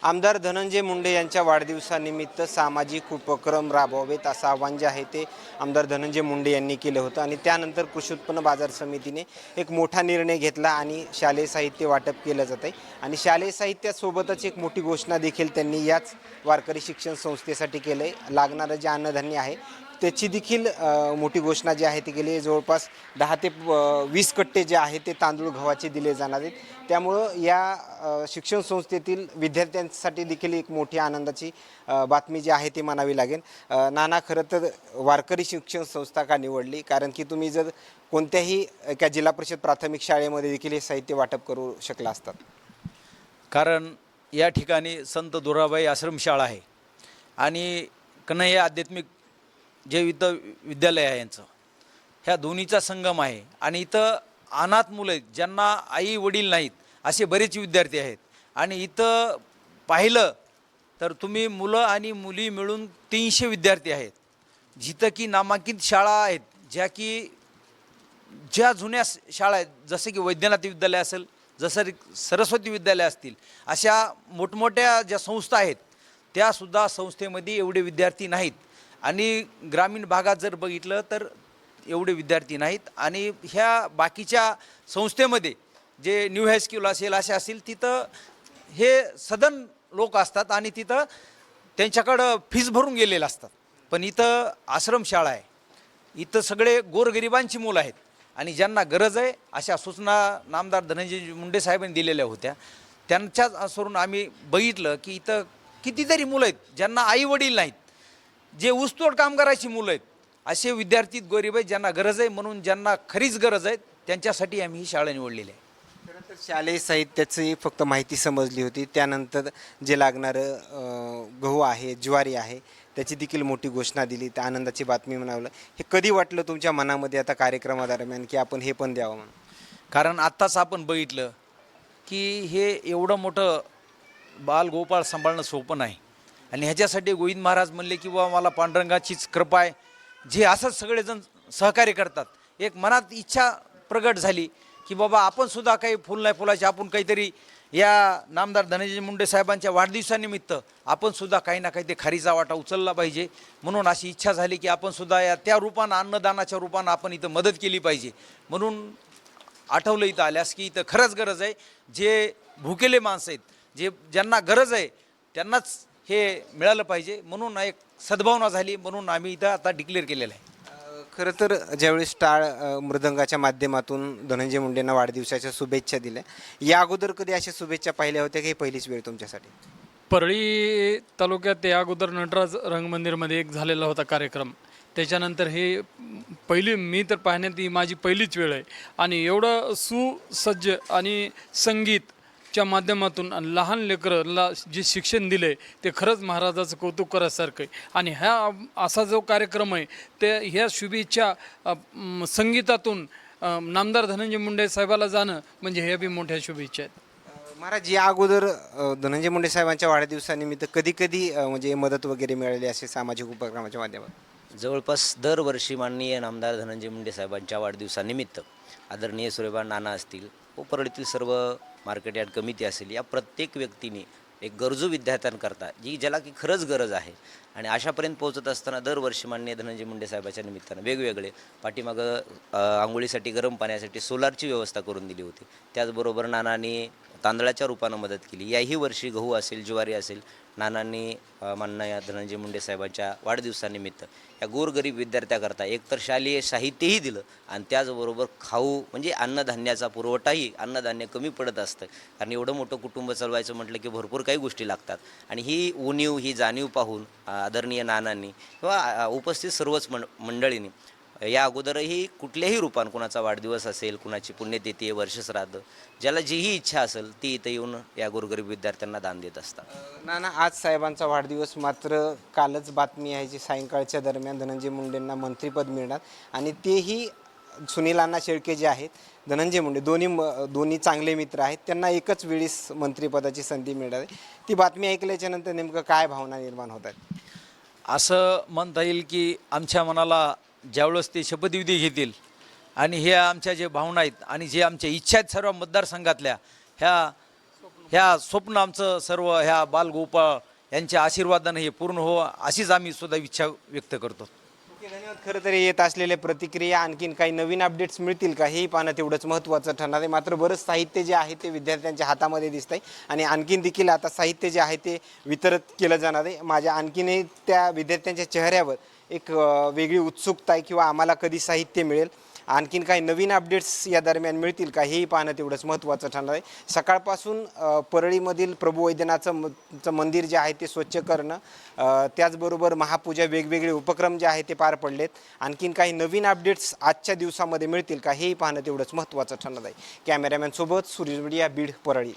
आमदार धनंजय मुंडे यांच्या वाढदिवसानिमित्त सामाजिक उपक्रम राबवावेत असं आवाहन जे आहे ते आमदार धनंजय मुंडे यांनी केलं होतं आणि त्यानंतर कृषी उत्पन्न बाजार समितीने एक मोठा निर्णय घेतला आणि शालेय साहित्य वाटप केलं जात आहे आणि शालेय साहित्यासोबतच एक मोठी घोषणा देखील त्यांनी याच वारकरी शिक्षण संस्थेसाठी केलं आहे। लागणारं जे अन्नधान्य आहे त्याची देखील मोठी घोषणा जी आहे ती केली आहे। जवळपास 10 ते 20 कट्टे जे आहे ते तांदूळ गव्हाचे दिले जाणार आहेत। त्यामुळं या शिक्षण संस्थेतील विद्यार्थ्यांसाठी देखील एक मोठी आनंदाची बातमी जी आहे ती म्हणावी लागेल। नाना, खरं तर वारकरी शिक्षण संस्था का निवडली? कारण की तुम्ही जर कोणत्याही एका जिल्हा परिषद प्राथमिक शाळेमध्ये देखील हे साहित्य वाटप करू शकला असतात। कारण या ठिकाणी संत दुराबाई आश्रमशाळा आहे आणि कन्हैया आध्यात्मिक जे विद्यालय आहे यांचं, ह्या दोन्हीचा संगम आहे आणि इथं अनाथ मुलं आहेत, ज्यांना आई वडील नाहीत, असे बरेच विद्यार्थी आहेत। आणि इथं पाहिलं तर तुम्ही मुलं आणि मुली मिळून 300 विद्यार्थी आहेत, जिथं की नामांकित शाळा आहेत, ज्या जुन्या शाळा आहेत, जसं की वैद्यनाथ विद्यालय असेल, जसं सरस्वती विद्यालय असतील, अशा मोठमोठ्या ज्या संस्था आहेत त्यासुद्धा संस्थेमध्ये एवढे विद्यार्थी नाहीत। आणि ग्रामीण भागात जर बघितलं तर एवढे विद्यार्थी नाहीत। आणि ह्या बाकीच्या संस्थेमध्ये जे न्यू हायस्कूल असेल, असे असतील, तिथं हे सदन लोक असतात आणि तिथं त्यांच्याकडं फीस भरून गेलेलं असतात। पण इथं आश्रमशाळा आहे, इथं सगळे गोरगरिबांची मुलं आहेत आणि ज्यांना गरज आहे अशा सूचना नामदार धनंजय मुंडे साहेबांनी दिलेल्या होत्या। त्यांच्यावरून आम्ही बघितलं की इथं कितीतरी मुलं आहेत ज्यांना आई वडील नाहीत, जे ऊसतोड काम करायची मुलं आहेत, असे विद्यार्थी गरीब आहेत ज्यांना गरज आहे। म्हणून ज्यांना खरीच गरज आहे त्यांच्यासाठी आम्ही ही शाळा निवडलेली आहे। खरं तर शालेय साहित्याची फक्त माहिती समजली होती, त्यानंतर जे लागणारं गहू आहे, ज्वारी आहे, त्याची देखील मोठी घोषणा दिली, त्या आनंदाची बातमी म्हणावलं। हे कधी वाटलं तुमच्या मनामध्ये आता कार्यक्रमादरम्यान की आपण हे पण द्यावं म्हणून? कारण आत्ताच आपण बघितलं की हे एवढं मोठं बालगोपाळ सांभाळणं सोपं नाही आणि ह्याच्यासाठी गोविंद महाराज म्हणले की बाबा मला पांडुरंगाचीच कृपा आहे, जे असंच सगळेजण सहकार्य करतात। एक मनात इच्छा प्रगट झाली की बाबा आपण सुद्धा काही फुल नाही फुलाचे, आपण काहीतरी या नामदार धनंजय मुंडे साहेबांच्या वाढदिवसानिमित्त आपण सुद्धा काही ना काही ते खारीचा वाटा उचलला पाहिजे। म्हणून अशी इच्छा झाली की आपण सुद्धा या त्या रूपानं, अन्नदानाच्या रूपानं आपण इथं मदत केली पाहिजे। म्हणून आठवलं इथं आल्यास की इथं खरंच गरज आहे, जे भुकेले माणसं आहेत, ज्यांना गरज आहे त्यांनाच हे मिळालं पाहिजे। म्हणून एक सद्भावना झाली, म्हणून आम्ही इथं आता डिक्लेअर केलेलं आहे। खरं तर ज्यावेळेस टाळ मृदंगाच्या माध्यमातून धनंजय मुंडेंना वाढदिवसाच्या शुभेच्छा दिल्या, या अगोदर कधी अशा शुभेच्छा पाहिल्या होत्या की पहिलीच वेळ तुमच्यासाठी? परळी तालुक्यात या अगोदर नटराज रंगमंदिरमध्ये एक झालेला होता कार्यक्रम, त्याच्यानंतर हे मी तर पाहण्यात ही माझी पहिलीच वेळ आहे। आणि एवढं सुसज्ज आणि संगीतच्या माध्यमातून आणि लहान लेकरांना जे शिक्षण दिले ते खरंच महाराजाचं कौतुक करायसारखं आहे। आणि असा जो कार्यक्रम आहे ते ह्या शुभेच्छा संगीतातून नामदार धनंजय मुंडे साहेबाला जाणं म्हणजे ह्या बी मोठ्या शुभेच्छा आहेत। महाराज, या अगोदर धनंजय मुंडे साहेबांच्या वाढदिवसानिमित्त कधी कधी म्हणजे मदत वगैरे मिळाली असे सामाजिक उपक्रमाच्या माध्यमातून? जवळपास दरवर्षी माननीय नामदार धनंजय मुंडे साहेबांच्या वाढदिवसानिमित्त आदरणीय सुरेबा नाना असतील व परळीतील सर्व मार्केट यार्ड कमिटी असेल, या प्रत्येक व्यक्तीने एक गरजू विद्यार्थ्यांकरता ज्याला की खरंच गरज आहे आणि अशापर्यंत पोहोचत असताना दरवर्षी माननीय धनंजय मुंडे साहेबाच्या निमित्तानं वेगवेगळे पाठीमागं आंघोळीसाठी गरम पाण्यासाठी सोलारची व्यवस्था करून दिली होती। त्याचबरोबर नानांनी तांदळाच्या रूपानं मदत केली। याही वर्षी गहू असेल, ज्वारी असेल, नानांनी माननीय धनंजय मुंडे साहेबांच्या वाढदिवसानिमित्त या गोरगरीब विद्यार्थ्याकरता एकतर शालेय साहित्यही दिलं आणि त्याचबरोबर खाऊ म्हणजे अन्नधान्याचा पुरवठाही, अन्नधान्य कमी पडत असतं कारण एवढं मोठं कुटुंब चालवायचं म्हटलं की भरपूर काही गोष्टी लागतात। आणि ही उणीव, ही जाणीव पाहून आदरणीय नानांनी किंवा उपस्थित सर्वच मंडळींनी या अगोदरही कुठल्याही रूपान, कुणाचा वाढदिवस असेल, कुणाची पुण्यतिथी आहे, वर्षश्राद्ध, ज्याला जीही इच्छा असेल ती इथं येऊन या गोरगरीब विद्यार्थ्यांना दान देत असतात। नाना, आज साहेबांचा वाढदिवस, मात्र कालच बातमी आहे जी सायंकाळच्या दरम्यान धनंजय मुंडेंना मंत्रिपद मिळणार आणि तेही सुनील अण्णा शेळके जे आहेत, धनंजय मुंडे, दोन्ही चांगले मित्र आहेत, त्यांना एकच वेळीस मंत्रिपदाची संधी मिळणार आहे। ती बातमी ऐकल्याच्यानंतर नेमकं काय भावना निर्माण होत आहेत? असं म्हणता येईल की आमच्या मनाला ज्यावेळेस ते शपथविधी घेतील आणि ह्या आमच्या जे भावना आहेत आणि जे आमच्या इच्छा आहेत सर्व मतदारसंघातल्या, ह्या ह्या स्वप्न आमचं सर्व ह्या बालगोपाळ यांच्या आशीर्वादाने हे पूर्ण हो अशीच आम्ही सुद्धा इच्छा व्यक्त करतो. ओके, धन्यवाद. खरं तर येत असलेल्या प्रतिक्रिया आणखीन काही नवीन अपडेट्स मिळतील का हेही पाहणं तेवढंच महत्त्वाचं ठरणार आहे. मात्र बरंच साहित्य जे आहे ते विद्यार्थ्यांच्या हातामध्ये दिसत आहे आणि आणखीन देखील आता साहित्य जे आहे ते वितरित केलं जाणार आहे. माझ्या आणखीनही त्या विद्यार्थ्यांच्या चेहऱ्यावर एक वेगळी उत्सुकता आहे किंवा आम्हाला कधी साहित्य मिळेल, आणखीन काही नवीन अपडेट्स या दरम्यान मिळतील का हेही पाहणं तेवढंच महत्त्वाचं ठरणार आहे. सकाळपासून परळीमधील प्रभू वैद्यनाथचं मंदिर जे आहे ते स्वच्छ करणं, त्याचबरोबर महापूजा, वेगवेगळे उपक्रम जे आहे ते पार पडलेत. आणखीन काही नवीन अपडेट्स आजच्या दिवसामध्ये मिळतील का हेही पाहणं तेवढंच महत्त्वाचं ठरणार आहे. कॅमेरामॅनसोबत सूर्यज मीडिया, बीड, परळी.